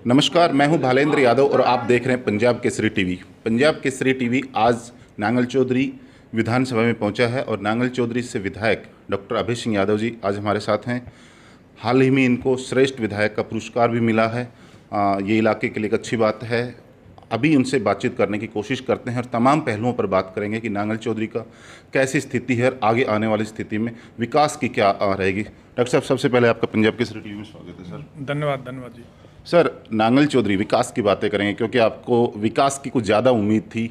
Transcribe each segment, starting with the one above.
नमस्कार, मैं हूं भालेंद्र यादव और आप देख रहे हैं पंजाब केसरी टीवी। पंजाब केसरी टीवी आज नांगल चौधरी विधानसभा में पहुंचा है और नांगल चौधरी से विधायक डॉक्टर अभय सिंह यादव जी आज हमारे साथ हैं। हाल ही में इनको श्रेष्ठ विधायक का पुरस्कार भी मिला है। ये इलाके के लिए एक अच्छी बात है। अभी उनसे बातचीत करने की कोशिश करते हैं और तमाम पहलुओं पर बात करेंगे कि नांगल चौधरी का कैसी स्थिति है और आगे आने वाली स्थिति में विकास की क्या रहेगी। डॉक्टर साहब, सबसे पहले आपका पंजाब केसरी टीवी में स्वागत है सर। धन्यवाद जी। सर, नांगल चौधरी विकास की बातें करेंगे क्योंकि आपको विकास की कुछ ज़्यादा उम्मीद थी,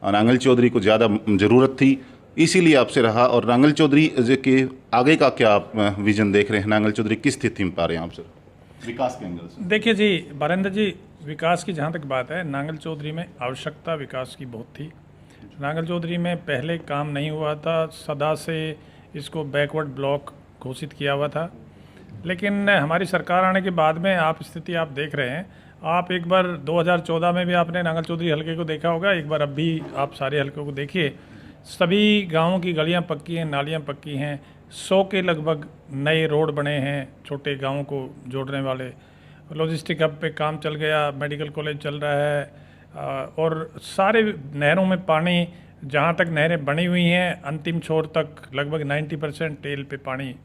नांगल चौधरी को ज़्यादा ज़रूरत थी, इसीलिए आपसे रहा। और नांगल चौधरी के आगे का क्या आप विजन देख रहे हैं? नांगल चौधरी किस स्थिति में पा रहे हैं आप सर विकास के एंगल से? देखिए जी भालेंद्र जी, विकास की जहाँ तक बात है, नांगल चौधरी में आवश्यकता विकास की बहुत थी। नांगल चौधरी में पहले काम नहीं हुआ था, सदा से इसको बैकवर्ड ब्लॉक घोषित किया हुआ था। लेकिन हमारी सरकार आने के बाद में आप स्थिति आप देख रहे हैं। आप एक बार 2014 में भी आपने नांगल चौधरी हलके को देखा होगा, एक बार अब भी आप सारे हलकों को देखिए। सभी गांवों की गलियां पक्की हैं, नालियां पक्की हैं, 100 के लगभग नए रोड बने हैं छोटे गांवों को जोड़ने वाले। लॉजिस्टिक हब पे काम चल गया, मेडिकल कॉलेज चल रहा है और सारे नहरों में पानी, जहाँ तक नहरें बनी हुई हैं अंतिम छोर तक लगभग 90% टेल पे पानी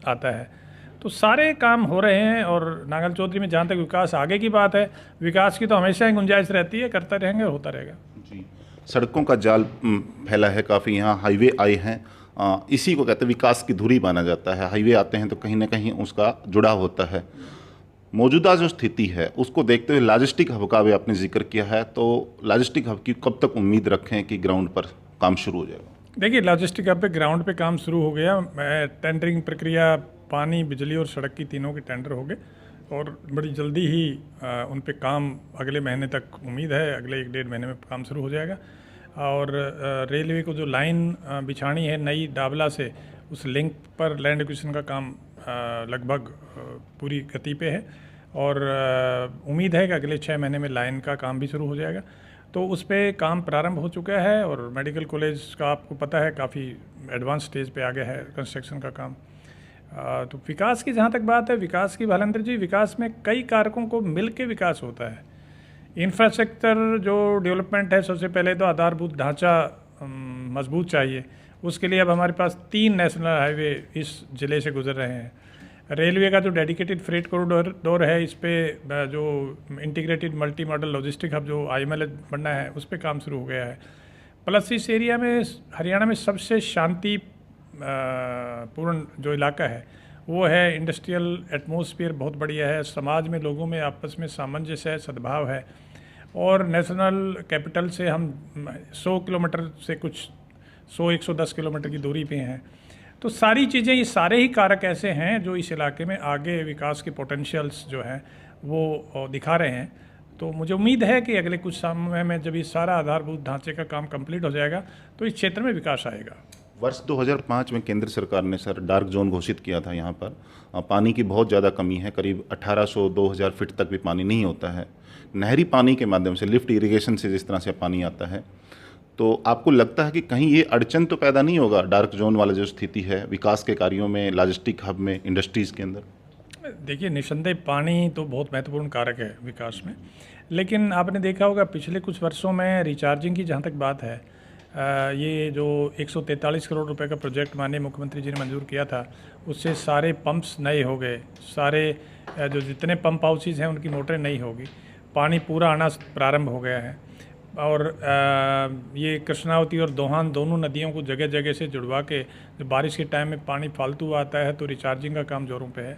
आता है। तो सारे काम हो रहे हैं। और नांगल चौधरी में जहाँ तक विकास आगे की बात है, विकास की तो हमेशा ही गुंजाइश रहती है, करते रहेंगे, होता रहेगा जी। सड़कों का जाल फैला है काफ़ी, यहाँ हाईवे आए हैं, इसी को कहते हैं विकास की धुरी माना जाता है। हाईवे आते हैं तो कहीं ना कहीं उसका जुड़ाव होता है। मौजूदा जो स्थिति है उसको देखते हुए लॉजिस्टिक हब का भी आपने जिक्र किया है, तो लॉजिस्टिक हब की कब तक उम्मीद रखें कि ग्राउंड पर काम शुरू हो जाएगा? देखिए, लॉजिस्टिक हब पे ग्राउंड पे काम शुरू हो गया। टेंडरिंग प्रक्रिया, पानी, बिजली और सड़क की तीनों के टेंडर हो गए और बड़ी जल्दी ही उन पे काम अगले महीने तक उम्मीद है, अगले 1-1.5 महीने में काम शुरू हो जाएगा। और रेलवे को जो लाइन बिछानी है नई डाबला से, उस लिंक पर लैंड एक्विजिशन का काम लगभग पूरी गति पे है और उम्मीद है कि अगले 6 महीने में लाइन का काम भी शुरू हो जाएगा। तो उस पर काम प्रारंभ हो चुका है और मेडिकल कॉलेज का आपको पता है काफ़ी एडवांस स्टेज पे आ गया है कंस्ट्रक्शन का काम। तो विकास की जहाँ तक बात है, विकास की भालेंद्र जी, विकास में कई कारकों को मिल के विकास होता है। इंफ्रास्ट्रक्चर जो डेवलपमेंट है, सबसे पहले तो आधारभूत ढांचा मजबूत चाहिए। उसके लिए अब हमारे पास 3 नेशनल हाईवे इस ज़िले से गुजर रहे हैं। रेलवे का जो डेडिकेटेड फ्रेट कॉरिडोर है, इस पे जो integrated multi modal logistic hub जो IML बनना है, उस पे काम शुरू हो गया है। प्लस इस एरिया में हरियाणा में सबसे शांति पूर्ण जो इलाका है वो है। इंडस्ट्रियल एटमॉस्फेयर बहुत बढ़िया है, समाज में लोगों में आपस में सामंजस्य है, सद्भाव है। और नेशनल कैपिटल से हम 100 किलोमीटर से कुछ 100-110 किलोमीटर की दूरी पे हैं। तो सारी चीज़ें, ये सारे ही कारक ऐसे हैं जो इस इलाके में आगे विकास के पोटेंशियल्स जो हैं वो दिखा रहे हैं। तो मुझे उम्मीद है कि अगले कुछ समय में जब ये सारा आधारभूत ढांचे का काम कंप्लीट हो जाएगा तो इस क्षेत्र में विकास आएगा। वर्ष 2005 में केंद्र सरकार ने सर डार्क जोन घोषित किया था। यहाँ पर पानी की बहुत ज़्यादा कमी है, करीब 1800-2000 फीट तक भी पानी नहीं होता है। नहरी पानी के माध्यम से, लिफ्ट इरिगेशन से जिस तरह से पानी आता है, तो आपको लगता है कि कहीं ये अड़चन तो पैदा नहीं होगा डार्क जोन वाला जो स्थिति है विकास के कार्यों में, लॉजिस्टिक हब में, इंडस्ट्रीज़ के अंदर? देखिए, निस्संदेह पानी तो बहुत महत्वपूर्ण कारक है विकास में। लेकिन आपने देखा होगा पिछले कुछ वर्षों में रिचार्जिंग की जहाँ तक बात है, ये जो 143 करोड़ रुपए का प्रोजेक्ट माननीय मुख्यमंत्री जी ने मंजूर किया था, उससे सारे पंप्स नए हो गए। सारे जो जितने पंप हाउसेज हैं उनकी मोटरें नई होगी, पानी पूरा आना प्रारंभ हो गया है। और ये कृष्णावती और दोहान दोनों नदियों को जगह जगह से जुड़वा के, जब बारिश के टाइम में पानी फालतू आता है तो रिचार्जिंग का काम जोरों पे है।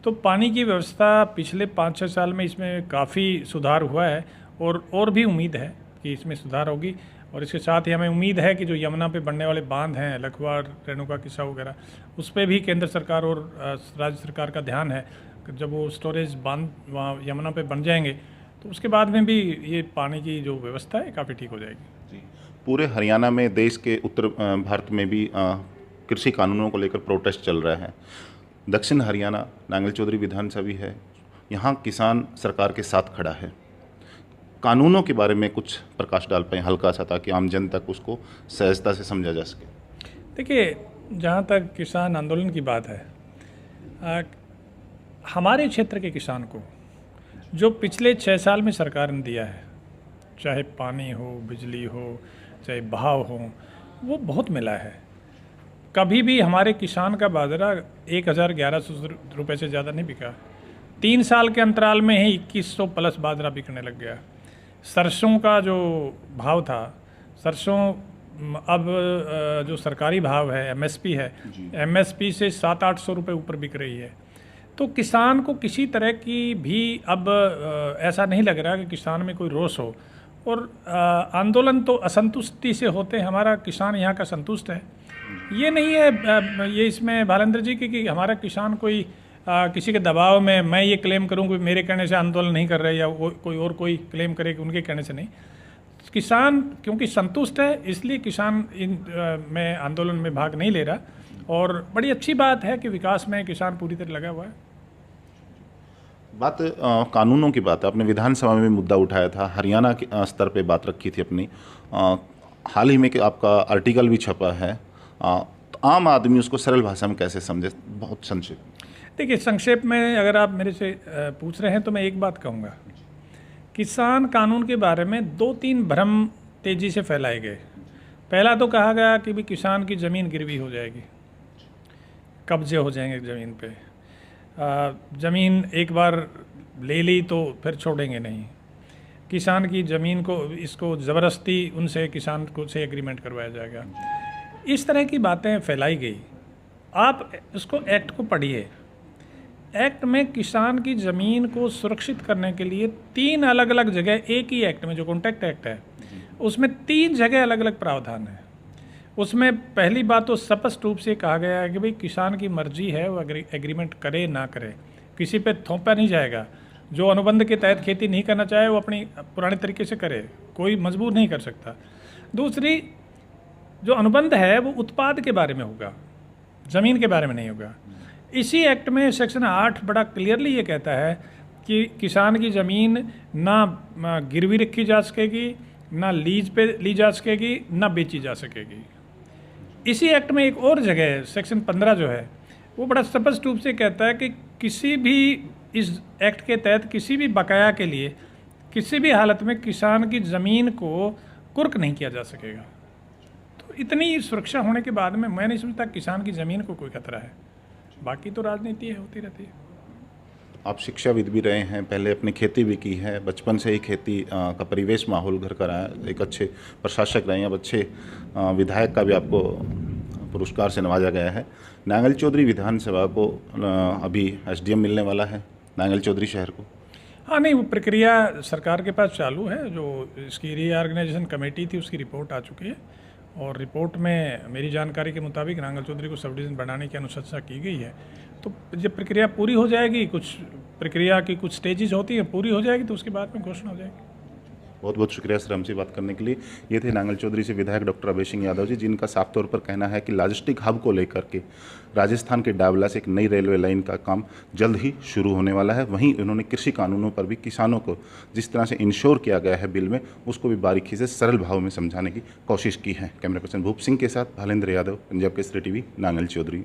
तो पानी की व्यवस्था पिछले 5-6 साल में इसमें काफ़ी सुधार हुआ है और भी उम्मीद है कि इसमें सुधार होगी। और इसके साथ ही हमें उम्मीद है कि जो यमुना पे बनने वाले बांध हैं, लखवा, रेणुका, किस्सा वगैरह, उस पर भी केंद्र सरकार और राज्य सरकार का ध्यान है। जब वो स्टोरेज बांध वहाँ यमुना पे बन जाएंगे तो उसके बाद में भी ये पानी की जो व्यवस्था है काफ़ी ठीक हो जाएगी। जी। पूरे हरियाणा में, देश के उत्तर भारत में भी कृषि कानूनों को लेकर प्रोटेस्ट चल रहा है। दक्षिण हरियाणा नांगल चौधरी विधानसभा भी है, यहाँ किसान सरकार के साथ खड़ा है। कानूनों के बारे में कुछ प्रकाश डाल पाएँ हल्का सा, ताकि आम जन तक उसको सहजता से समझा जा सके? देखिए, जहाँ तक किसान आंदोलन की बात है, हमारे क्षेत्र के किसान को जो पिछले 6 साल में सरकार ने दिया है, चाहे पानी हो, बिजली हो, चाहे बहाव हो, वो बहुत मिला है। कभी भी हमारे किसान का बाजरा 1,1100 रुपये से ज़्यादा नहीं बिका। 3 साल के अंतराल में ही 2100 प्लस बाजरा बिकने लग गया। सरसों का जो भाव था, सरसों अब जो सरकारी भाव है, एमएसपी है, एमएसपी से 700-800 रुपये ऊपर बिक रही है। तो किसान को किसी तरह की भी अब ऐसा नहीं लग रहा कि किसान में कोई रोष हो। और आंदोलन तो असंतुष्टि से होते हैं, हमारा किसान यहाँ का संतुष्ट है। ये नहीं है ये इसमें भालेंद्र जी कि हमारा किसान कोई किसी के दबाव में मैं ये क्लेम करूँ कि मेरे कहने से आंदोलन नहीं कर रहे, या कोई और कोई क्लेम करे कि उनके कहने से नहीं। किसान क्योंकि संतुष्ट है, इसलिए किसान इन में आंदोलन में भाग नहीं ले रहा। और बड़ी अच्छी बात है कि विकास में किसान पूरी तरह लगा हुआ है। बात कानूनों की बात है, आपने विधानसभा में मुद्दा उठाया था, हरियाणा के स्तर पे बात रखी थी अपनी। हाल ही में कि आपका आर्टिकल भी छपा है, तो आम आदमी उसको सरल भाषा में कैसे समझे, बहुत संक्षेप? देखिए, संक्षेप में अगर आप मेरे से पूछ रहे हैं तो मैं एक बात कहूँगा, किसान कानून के बारे में 2-3 भ्रम तेज़ी से फैलाए गए। पहला तो कहा गया कि भी किसान की ज़मीन गिरवी हो जाएगी, कब्जे हो जाएंगे ज़मीन पे, ज़मीन एक बार ले ली तो फिर छोड़ेंगे नहीं, किसान की ज़मीन को इसको ज़बरदस्ती उनसे किसान को से एग्रीमेंट करवाया जाएगा। इस तरह की बातें फैलाई गई। आप उसको एक्ट को पढ़िए। एक्ट में किसान की ज़मीन को सुरक्षित करने के लिए 3 अलग अलग जगह, एक ही एक्ट में जो कॉन्ट्रैक्ट एक्ट है उसमें 3 जगह अलग अलग प्रावधान है। उसमें पहली बात तो स्पष्ट रूप से कहा गया है कि भाई किसान की मर्जी है वो एग्रीमेंट करे ना करे, किसी पे थोपा नहीं जाएगा। जो अनुबंध के तहत खेती नहीं करना चाहे वो अपनी पुराने तरीके से करे, कोई मजबूर नहीं कर सकता। दूसरी, जो अनुबंध है वो उत्पाद के बारे में होगा, ज़मीन के बारे में नहीं होगा। इसी एक्ट में सेक्शन 8 बड़ा क्लियरली ये कहता है कि किसान की ज़मीन ना गिरवी रखी जा सकेगी, ना लीज पे ली जा सकेगी, ना बेची जा सकेगी। इसी एक्ट में एक और जगह सेक्शन 15 जो है वो बड़ा स्पष्ट रूप से कहता है कि किसी भी इस एक्ट के तहत किसी भी बकाया के लिए किसी भी हालत में किसान की ज़मीन को कुर्क नहीं किया जा सकेगा। तो इतनी सुरक्षा होने के बाद में मैं नहीं समझता किसान की ज़मीन को कोई खतरा है। बाकी तो राजनीति है, होती रहती है। आप शिक्षाविद भी रहे हैं, पहले अपनी खेती भी की है, बचपन से ही खेती का परिवेश माहौल घर का रहा है, एक अच्छे प्रशासक रहे हैं, अब अच्छे विधायक का भी आपको पुरस्कार से नवाजा गया है। नांगल चौधरी विधानसभा को अभी एसडीएम मिलने वाला है, नांगल चौधरी शहर को। हाँ, नहीं, वो प्रक्रिया सरकार के पास चालू है। जो इसकी रीऑर्गेनाइजेशन कमेटी थी उसकी रिपोर्ट आ चुकी है, और रिपोर्ट में मेरी जानकारी के मुताबिक नांगल चौधरी को सब डिवीज़न बनाने की अनुशंसा की गई है। तो जब प्रक्रिया पूरी हो जाएगी, कुछ प्रक्रिया की कुछ स्टेजेस होती हैं, पूरी हो जाएगी तो उसके बाद में घोषणा हो जाएगी। बहुत बहुत शुक्रिया सर हमसे बात करने के लिए। ये थे नांगल चौधरी से विधायक डॉक्टर अभय सिंह यादव जी, जिनका साफ तौर पर कहना है कि लॉजिस्टिक हब को लेकर के राजस्थान के डावला से एक नई रेलवे लाइन का काम जल्द ही शुरू होने वाला है। वहीं उन्होंने कृषि कानूनों पर भी किसानों को जिस तरह से इंश्योर किया गया है बिल में, उसको भी बारीकी से सरल भाव में समझाने की कोशिश की है। कैमरा पर्सन भूप सिंह के साथ भालेंद्र यादव, पंजाब केसरी टीवी, नांगल चौधरी।